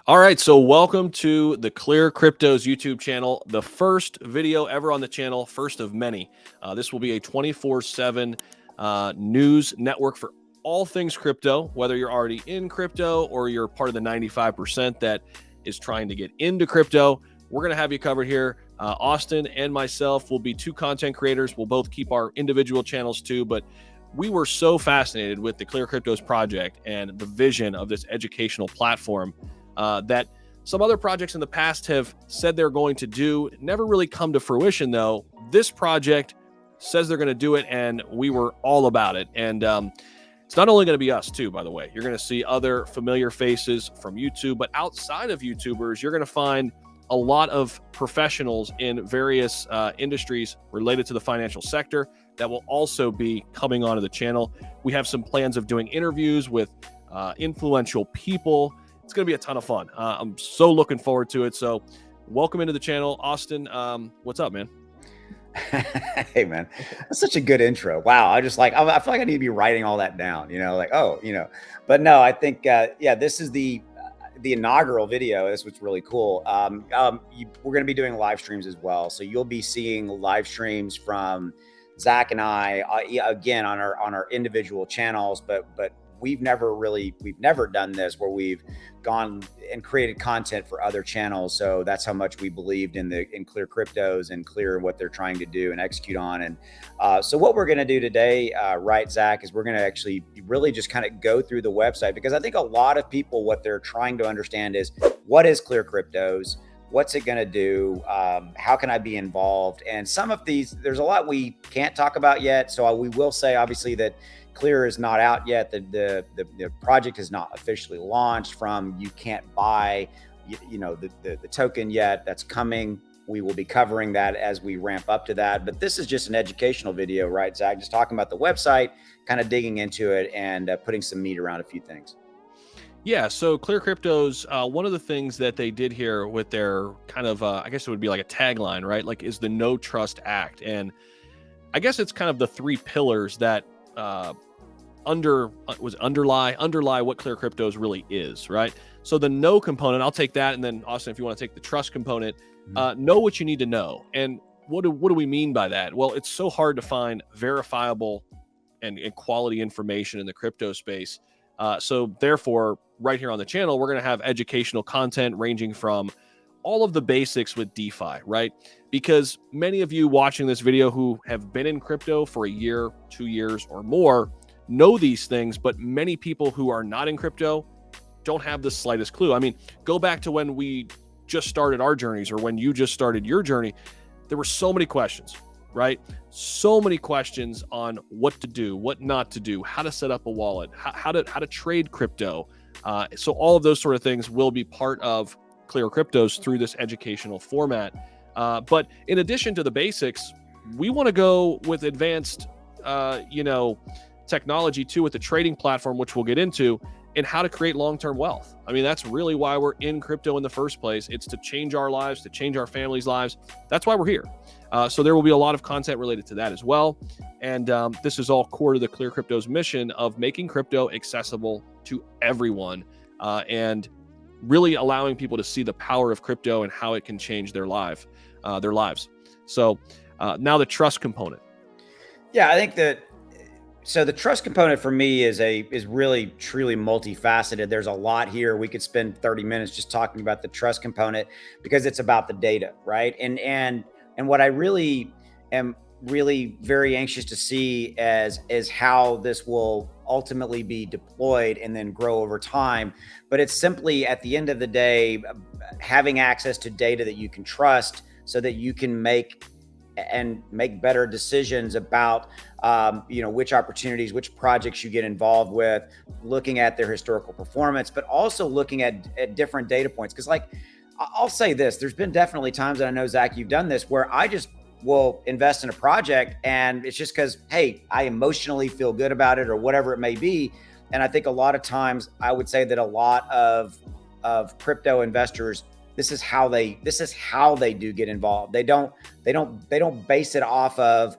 All right, so welcome to the ClearCryptos YouTube channel, the first video ever on the channel, first of many. This will be a 24/7 news network for all things crypto, whether you're already in crypto or you're part of the 95% that is trying to get into crypto. We're going to have you covered here. Austin and myself will be two content creators. We'll both keep our individual channels too, but we were so fascinated with the ClearCryptos project and the vision of this educational platform that some other projects in the past have said they're going to do. Never really come to fruition, though. This project says they're going to do it, and we were all about it. And it's not only going to be us, too, by the way. You're going to see other familiar faces from YouTube, but outside of YouTubers, you're going to find a lot of professionals in various industries related to the financial sector that will also be coming onto the channel. We have some plans of doing interviews with influential people. It's going to be a ton of fun. I'm so looking forward to it. So welcome into the channel. Austin, what's up, man? Hey, man, that's such a good intro. Wow. I feel like I need to be writing all that down, but no, I think, yeah, this is the inaugural video. This was really cool. We're going to be doing live streams as well. So you'll be seeing live streams from Zach and I, again, on our individual channels, but we've never done this where we've gone and created content for other channels. So that's how much we believed in ClearCryptos and Clear, what they're trying to do and execute on. And so what we're going to do today, right, Zach, is we're going to actually really just kind of go through the website, because I think a lot of people, what they're trying to understand is, what is ClearCryptos? What's it going to do? How can I be involved? And some of these, there's a lot we can't talk about yet. So we will say, obviously, that Clear is not out yet. The project is not officially launched. You can't buy, the token yet. That's coming. We will be covering that as we ramp up to that. But this is just an educational video, right, Zach? Just talking about the website, kind of digging into it and putting some meat around a few things. Yeah, so ClearCryptos, one of the things that they did here with their kind of, I guess it would be like a tagline, right? Like, is the No Trust Act. And I guess it's kind of the three pillars that underlie what ClearCryptos really is, right? So the know component, I'll take that. And then Austin, if you want to take the trust component, know what you need to know. And what do we mean by that? Well, it's so hard to find verifiable and quality information in the crypto space. So therefore, right here on the channel, we're going to have educational content ranging from all of the basics with DeFi, right? Because many of you watching this video who have been in crypto for a year, 2 years or more know these things, but many people who are not in crypto don't have the slightest clue. I mean, go back to when we just started our journeys, or when you just started your journey. There were so many questions, right? So many questions on what to do, what not to do, how to set up a wallet, how to trade crypto. So all of those sort of things will be part of ClearCryptos through this educational format. But in addition to the basics, we want to go with advanced, technology too, with the trading platform, which we'll get into, and how to create long-term wealth. I mean, that's really why we're in crypto in the first place. It's to change our lives, to change our families' lives. That's why we're here. So there will be a lot of content related to that as well. And this is all core to the ClearCryptos mission of making crypto accessible to everyone and really allowing people to see the power of crypto and how it can change their lives. So now the trust component. Yeah, I think that. So the trust component for me is really truly multifaceted. There's a lot here. We could spend 30 minutes just talking about the trust component, because it's about the data, right? And what I really am very anxious to see is how this will ultimately be deployed and then grow over time. But it's simply, at the end of the day, having access to data that you can trust, so that you can make better decisions about which opportunities, which projects you get involved with, looking at their historical performance, but also looking at different data points. Because, like, I'll say this, there's been definitely times, and I know, Zach, you've done this, where I just will invest in a project, and it's just because, hey, I emotionally feel good about it, or whatever it may be. And I think a lot of times, I would say that a lot of crypto investors, this is how they do get involved. They don't base it off of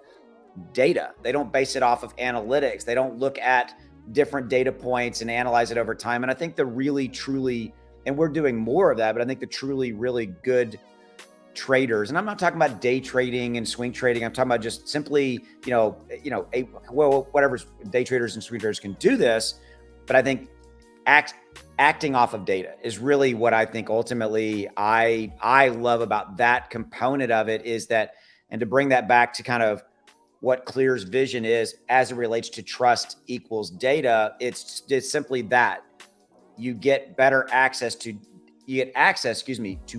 data. They don't base it off of analytics. They don't look at different data points and analyze it over time. And I think the really truly and we're doing more of that. But I think the truly, really good traders, and I'm not talking about day trading and swing trading. I'm talking about just simply, whatever day traders and swing traders can do this. But I think acting off of data is really what I think ultimately I love about that component of it, is that, and to bring that back to kind of what Clear's vision is as it relates to trust equals data. It's simply that you get access to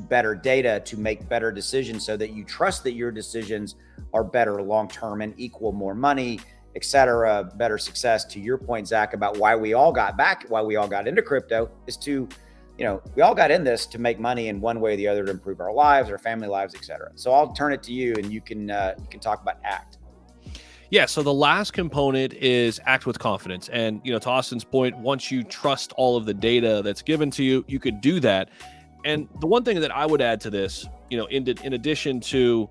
better data to make better decisions, so that you trust that your decisions are better long-term and equal more money, etc., better success. To your point, Zach, about why we all got into crypto is to, we all got in this to make money in one way or the other, to improve our lives, our family lives, etc. So I'll turn it to you, and you can talk about ACT. Yeah, so the last component is act with confidence. And, to Austin's point, once you trust all of the data that's given to you, you could do that. And the one thing that I would add to this, in addition to,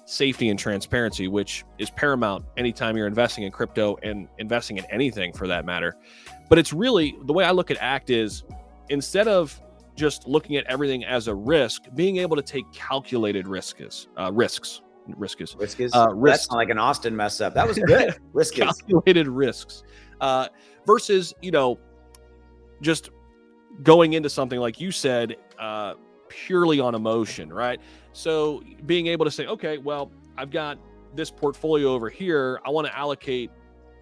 safety and transparency, which is paramount anytime you're investing in crypto and investing in anything for that matter. But it's really, the way I look at ACT is, instead of just looking at everything as a risk, being able to take calculated risks. That's not like an Austin mess up. That was good. Calculated risks, versus, just going into something like you said, purely on emotion, right? So being able to say, okay, well, I've got this portfolio over here. I want to allocate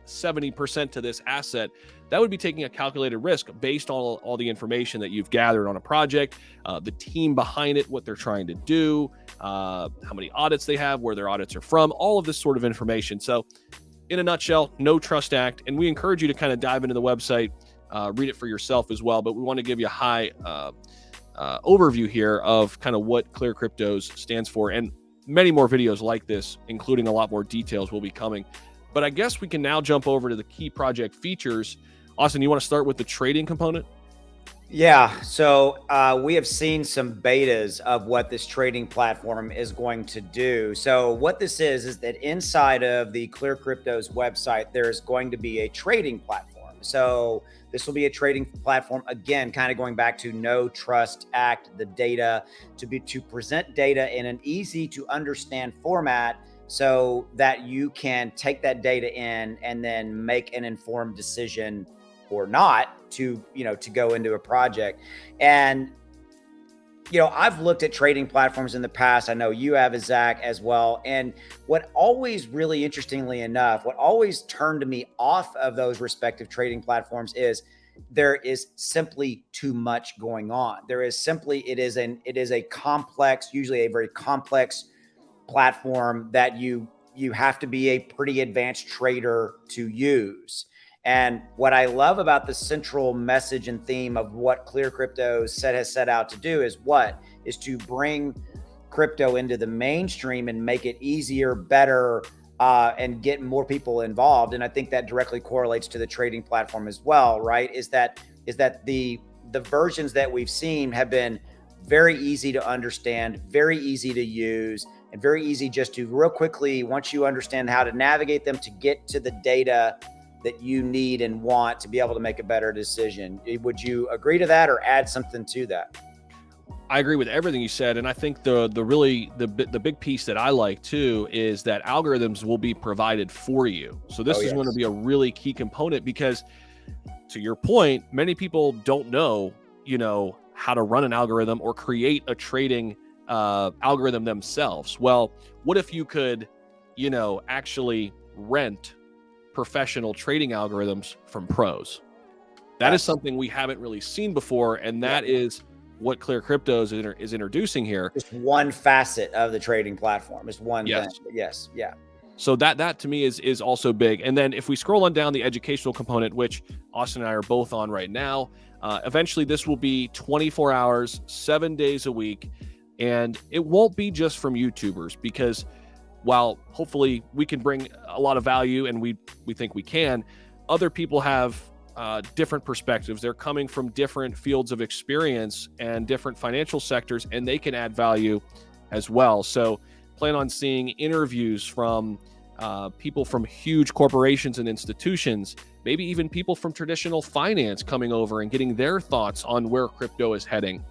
70% to this asset. That would be taking a calculated risk based on all the information that you've gathered on a project, the team behind it, what they're trying to do, how many audits they have, where their audits are from, all of this sort of information. So in a nutshell, no trust act. And we encourage you to kind of dive into the website, read it for yourself as well. But we want to give you a high overview here of kind of what ClearCryptos stands for. And many more videos like this, including a lot more details, will be coming. But I guess we can now jump over to the key project features. Austin, you want to start with the trading component? Yeah. So we have seen some betas of what this trading platform is going to do. So what this is that inside of the ClearCryptos website, there's going to be a trading platform. So this will be a trading platform, again, kind of going back to no trust act, the data, to present data in an easy to understand format, so that you can take that data in and then make an informed decision or not to go into a project. And, I've looked at trading platforms in the past. I know you have, Zach, as well. And what always really, interestingly enough, what always turned me off of those respective trading platforms is there is simply too much going on. It is a complex, usually a very complex platform that you have to be a pretty advanced trader to use. And what I love about the central message and theme of what ClearCryptos has set out to do is to bring crypto into the mainstream and make it easier, better, and get more people involved. And I think that directly correlates to the trading platform as well, right? Is that the versions that we've seen have been very easy to understand, very easy to use, and very easy just to real quickly, once you understand how to navigate them, to get to the data that you need and want to be able to make a better decision. Would you agree to that or add something to that? I agree with everything you said. And I think the big piece that I like too is that algorithms will be provided for you. So this is going to be a really key component, because to your point, many people don't know, how to run an algorithm or create a trading algorithm themselves. Well, what if you could, actually rent professional trading algorithms from pros? That is something we haven't really seen before. And that is what ClearCryptos is introducing here. Just one facet of the trading platform. It's one thing. Yes. Yeah. So that to me is also big. And then if we scroll on down, the educational component, which Austin and I are both on right now, eventually this will be 24 hours, 7 days a week. And it won't be just from YouTubers, because while hopefully we can bring a lot of value, and we think we can, other people have different perspectives. They're coming from different fields of experience and different financial sectors, and they can add value as well. So plan on seeing interviews from people from huge corporations and institutions, maybe even people from traditional finance coming over and getting their thoughts on where crypto is heading,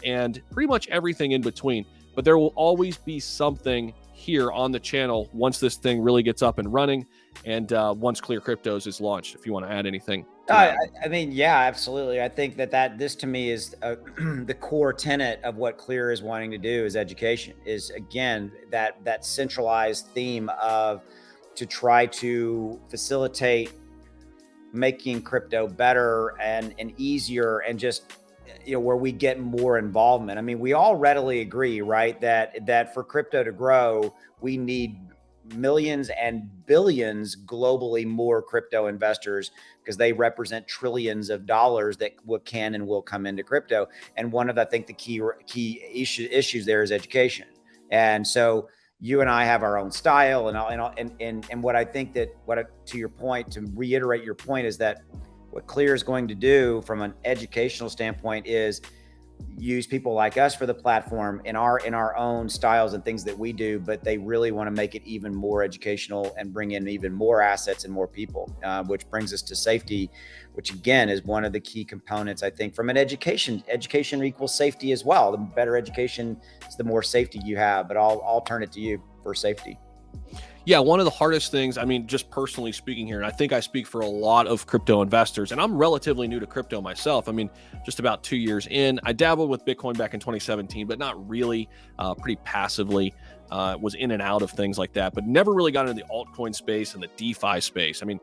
and pretty much everything in between. But there will always be something here on the channel once this thing really gets up and running, and once ClearCryptos is launched. If you want to add anything to that. I mean, yeah, absolutely. I think that this to me is the core tenet of what Clear is wanting to do is education. Is again that centralized theme of to try to facilitate making crypto better and easier, and just where we get more involvement. I mean, we all readily agree, right, that for crypto to grow, we need millions and billions globally more crypto investors, because they represent trillions of dollars that can and will come into crypto. And one of, I think, the key issues there is education. And so you and I have our own style, and what I think that to your point, to reiterate your point, is that what Clear is going to do from an educational standpoint is use people like us for the platform in our own styles and things that we do, but they really want to make it even more educational and bring in even more assets and more people, which brings us to safety, which again is one of the key components, I think, from an education equals safety as well. The better education is the more safety you have, but I'll turn it to you for safety. Yeah, one of the hardest things, I mean, just personally speaking here, and I think I speak for a lot of crypto investors, and I'm relatively new to crypto myself. I mean, just about 2 years in. I dabbled with Bitcoin back in 2017, but not really, pretty passively. Was in and out of things like that, but never really got into the altcoin space and the DeFi space. I mean,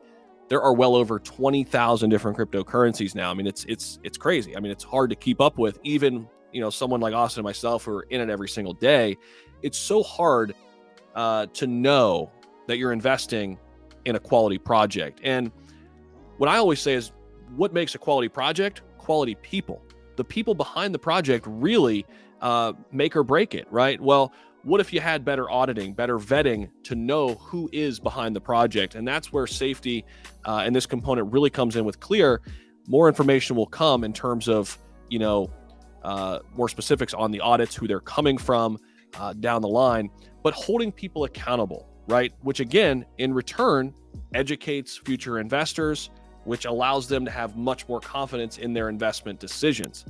there are well over 20,000 different cryptocurrencies now. I mean, it's crazy. I mean, it's hard to keep up with. Even, someone like Austin and myself who are in it every single day. It's so hard to know that you're investing in a quality project. And what I always say is, what makes a quality project? Quality people. The people behind the project really make or break it, right? Well, what if you had better auditing, better vetting to know who is behind the project? And that's where safety and this component really comes in with Clear. More information will come in terms of, more specifics on the audits, who they're coming from down the line, but holding people accountable, right? Which again, in return, educates future investors, which allows them to have much more confidence in their investment decisions,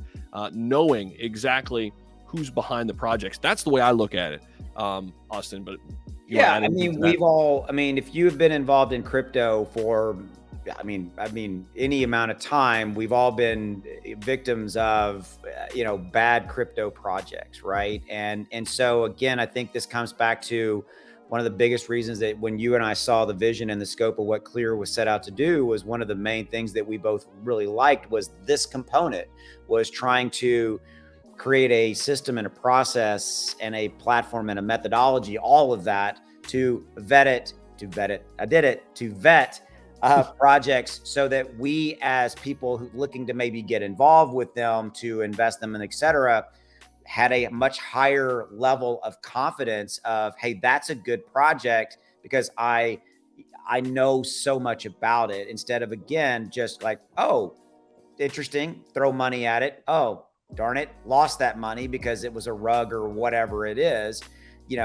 knowing exactly who's behind the projects. That's the way I look at it, Austin. But yeah, I mean, if you have been involved in crypto for, I mean, any amount of time, we've all been victims of, bad crypto projects, right? And so again, I think this comes back to one of the biggest reasons that when you and I saw the vision and the scope of what Clear was set out to do, was one of the main things that we both really liked was this component, was trying to create a system and a process and a platform and a methodology, all of that to vet projects, so that we as people who looking to maybe get involved with them, to invest them in, et cetera, had a much higher level of confidence of, hey, that's a good project because I know so much about it, instead of, again, just like, oh, interesting, throw money at it. Oh, darn it, lost that money because it was a rug or whatever it is, and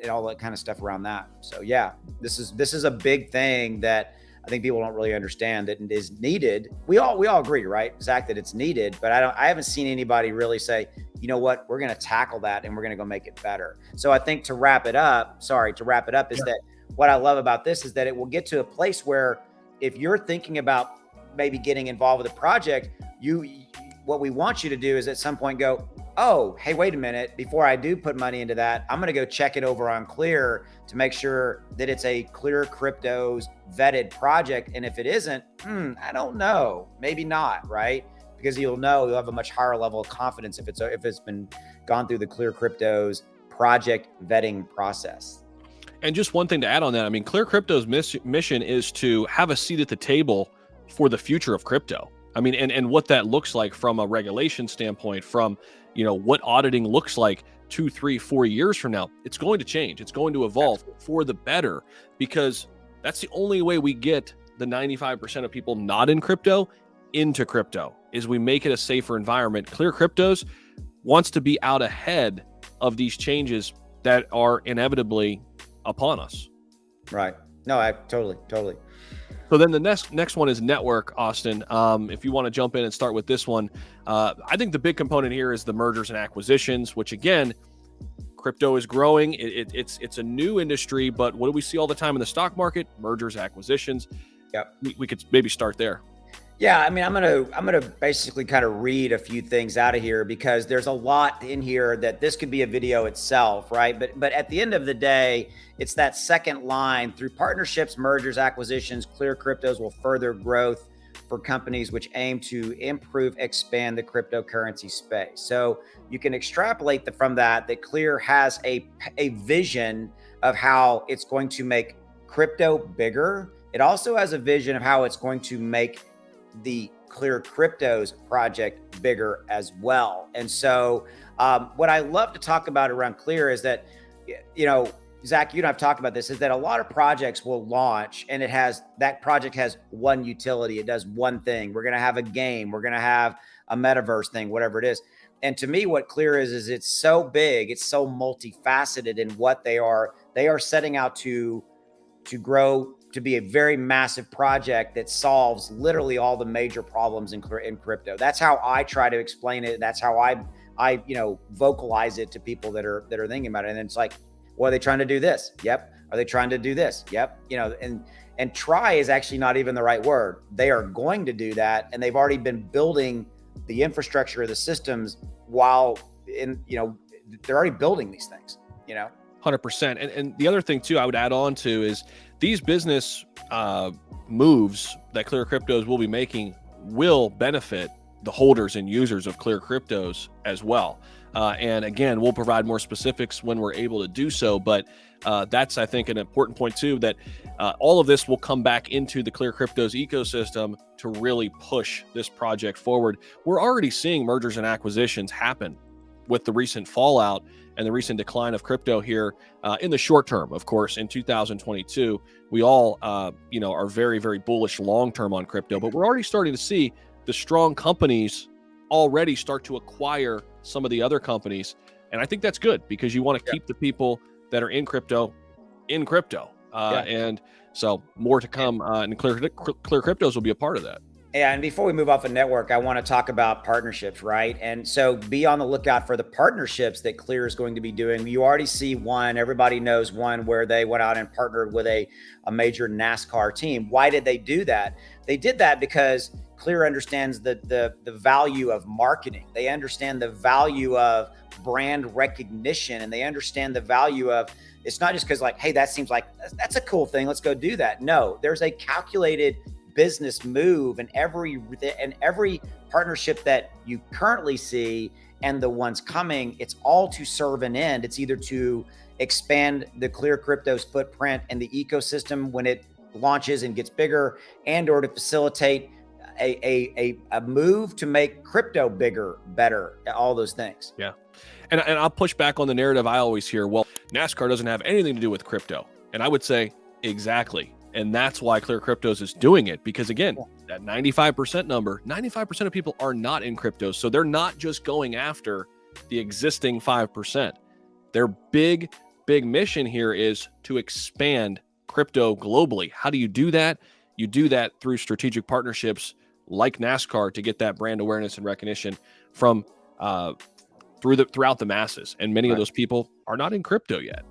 all that kind of stuff around that. So yeah, this is a big thing that I think people don't really understand that it is needed. We all agree, right, Zach, that it's needed, but I haven't seen anybody really say, you know what, we're going to tackle that and we're going to go make it better. So I think to wrap it up is that what I love about this is that it will get to a place where if you're thinking about maybe getting involved with a project, what we want you to do is at some point go, oh, hey, wait a minute, before I do put money into that, I'm going to go check it over on Clear to make sure that it's a ClearCryptos vetted project. And if it isn't, I don't know, maybe not, right? Because you'll have a much higher level of confidence if it's been gone through the ClearCryptos project vetting process. And just one thing to add on that, I mean, ClearCryptos' mission is to have a seat at the table for the future of crypto. I mean, and what that looks like from a regulation standpoint, from, what auditing looks like 2, 3, 4 years from now. It's going to change. It's going to evolve for the better, because that's the only way we get the 95% of people not in crypto into crypto, is we make it a safer environment. ClearCryptos wants to be out ahead of these changes that are inevitably upon us. Right. No, I totally. So then the next one is network, Austin. If you want to jump in and start with this one, I think the big component here is the mergers and acquisitions, which again, crypto is growing. It's a new industry, but what do we see all the time in the stock market? Mergers, acquisitions. Yep. We could maybe start there. Yeah, I mean, I'm gonna basically kind of read a few things out of here because there's a lot in here that this could be a video itself, right? But at the end of the day, it's that second line: through partnerships, mergers, acquisitions, ClearCryptos will further growth for companies which aim to improve, expand the cryptocurrency space. So you can extrapolate from that Clear has a vision of how it's going to make crypto bigger. It also has a vision of how it's going to make the ClearCryptos project bigger as well. And so what I love to talk about around Clear is that, you know, Zach, you and I've talked about this, is that a lot of projects will launch and that project has one utility. It does one thing. We're going to have a game. We're going to have a metaverse thing, whatever it is. And to me, what Clear is it's so big, it's so multifaceted in what they are. They are setting out to grow to be a very massive project that solves literally all the major problems in crypto. That's how I try to explain it. That's how I vocalize it to people that are thinking about it. And it's like, well, are they trying to do this? Yep. Are they trying to do this? Yep. And try is actually not even the right word. They are going to do that, and they've already been building the infrastructure of the systems while they're already building these things. 100%. And the other thing too, I would add on to is these business moves that ClearCryptos will be making will benefit the holders and users of ClearCryptos as well. And again, we'll provide more specifics when we're able to do so. But that's, I think, an important point too, that all of this will come back into the ClearCryptos ecosystem to really push this project forward. We're already seeing mergers and acquisitions happen with the recent fallout and the recent decline of crypto here in the short term. Of course, in 2022, we all are very, very bullish long-term on crypto, but we're already starting to see the strong companies already start to acquire some of the other companies. And I think that's good because you want to keep the people that are in crypto. And so more to come, and ClearCryptos will be a part of that. Yeah, and before we move off the network, I want to talk about partnerships, right? And so be on the lookout for the partnerships that Clear is going to be doing. You already see one, everybody knows one, where they went out and partnered with a major NASCAR team. Why did they do that? They did that because Clear understands the value of marketing. They understand the value of brand recognition, and they understand the value of, it's not just because like, hey, that seems like that's a cool thing, let's go do that. No, there's a calculated business move, and every partnership that you currently see and the ones coming, it's all to serve an end. It's either to expand the ClearCryptos footprint and the ecosystem when it launches and gets bigger, and or to facilitate a move to make crypto bigger, better, all those things. Yeah. And I'll push back on the narrative I always hear, well, NASCAR doesn't have anything to do with crypto. And I would say exactly. And that's why ClearCryptos is doing it, because again, that 95% number, 95% of people are not in crypto. So they're not just going after the existing 5%. Their big mission here is to expand crypto globally. How do you do that? You do that through strategic partnerships like NASCAR to get that brand awareness and recognition from throughout the masses. And many of those people are not in crypto yet.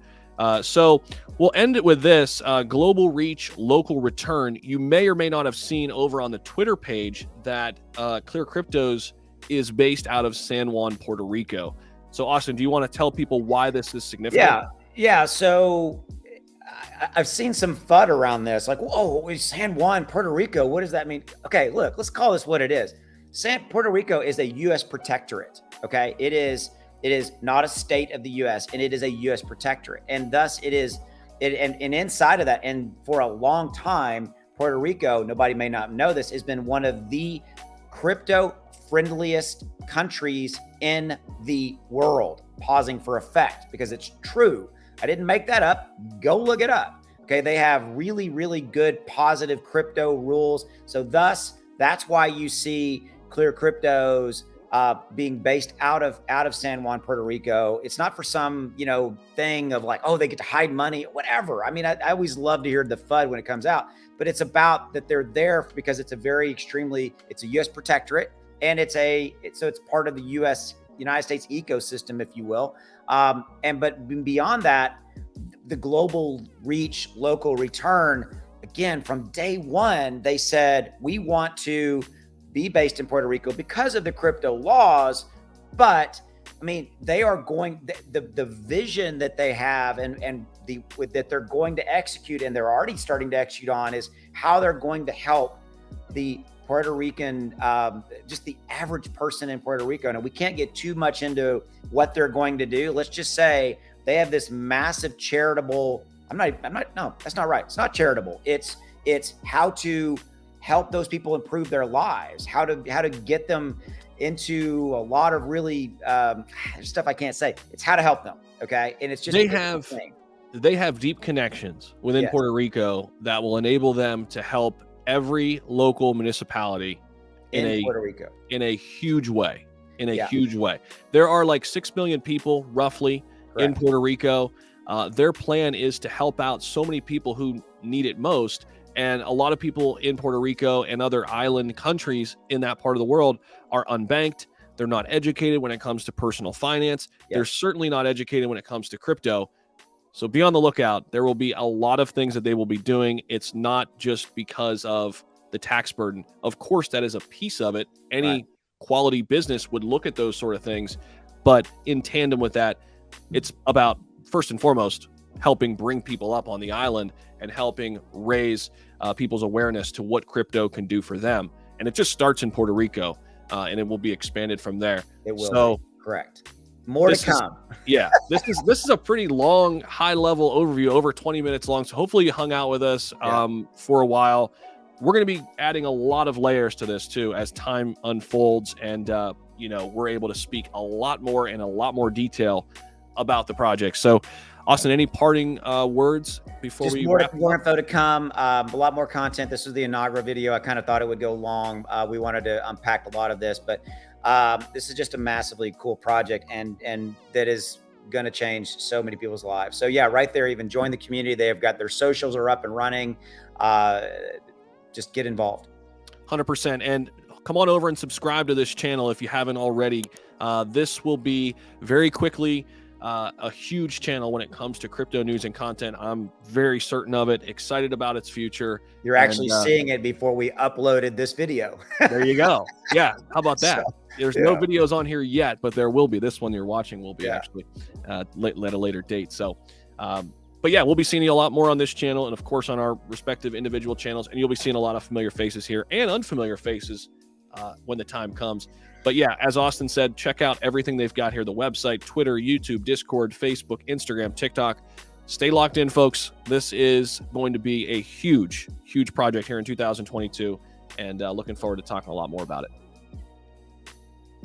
So we'll end it with this global reach, local return. You may or may not have seen over on the Twitter page that ClearCryptos is based out of San Juan, Puerto Rico. So Austin, do you want to tell people why this is significant? Yeah. So I've seen some FUD around this, like, whoa, San Juan, Puerto Rico. What does that mean? Okay, look, let's call this what it is. Puerto Rico is a U.S. protectorate. Okay, it is not a state of the U.S. and it is a U.S. protectorate, and thus and inside of that, and for a long time, Puerto Rico, nobody may not know this, has been one of the crypto friendliest countries in the world. Pausing for effect because it's true. I didn't make that up. Go look it up. Okay, they have really, really good positive crypto rules. So thus, that's why you see ClearCryptos being based out of San Juan, Puerto Rico. It's not for some, thing of like, oh, they get to hide money, whatever. I mean, I always love to hear the FUD when it comes out, but it's about that they're there because it's a U.S. protectorate, and so it's part of the United States ecosystem, if you will. But beyond that, the global reach, local return, again, from day one, they said, we want to be based in Puerto Rico because of the crypto laws. But I mean, they are going, the vision that they have that they're going to execute, and they're already starting to execute on, is how they're going to help the Puerto Rican, just the average person in Puerto Rico. And we can't get too much into what they're going to do. Let's just say they have this massive charitable, no, that's not right. It's not charitable. It's how to help those people improve their lives, how to get them into a lot of really stuff I can't say. It's how to help them. Okay. And it's just, they have deep connections within Puerto Rico that will enable them to help every local municipality in Puerto Rico in a huge way. Huge way. There are like 6 million people roughly in Puerto Rico. Their plan is to help out so many people who need it most. And a lot of people in Puerto Rico and other island countries in that part of the world are unbanked. They're not educated when it comes to personal finance. They're certainly not educated when it comes to crypto. So be on the lookout. There will be a lot of things that they will be doing. It's not just because of the tax burden. Of course, that is a piece of it. Any quality business would look at those sort of things. But in tandem with that, it's about, first and foremost, helping bring people up on the island and helping raise people's awareness to what crypto can do for them. And it just starts in Puerto Rico, and it will be expanded from there. It will. So, correct. More to come. This is a pretty long, high-level overview, over 20 minutes long. So hopefully you hung out with us for a while. We're going to be adding a lot of layers to this too as time unfolds, and we're able to speak a lot more in a lot more detail about the project. So, Austin, any parting words before we wrap up? More info to come, a lot more content. This was the inaugural video. I kind of thought it would go long. We wanted to unpack a lot of this, but this is just a massively cool project, and that is going to change so many people's lives. So yeah, right there, even join the community. They have got their socials are up and running. Just get involved. 100%. And come on over and subscribe to this channel if you haven't already. This will be very quickly a huge channel when it comes to crypto news and content. I'm very certain of it, excited about its future. You're actually seeing it before we uploaded this video. There you go. Yeah. How about that? There's no videos on here yet, but there will be. This one you're watching will be actually at a later date. So, but yeah, we'll be seeing you a lot more on this channel and of course on our respective individual channels, and you'll be seeing a lot of familiar faces here and unfamiliar faces when the time comes. But yeah, as Austin said, check out everything they've got here, the website, Twitter, YouTube, Discord, Facebook, Instagram, TikTok. Stay locked in, folks. This is going to be a huge, huge project here in 2022, and looking forward to talking a lot more about it.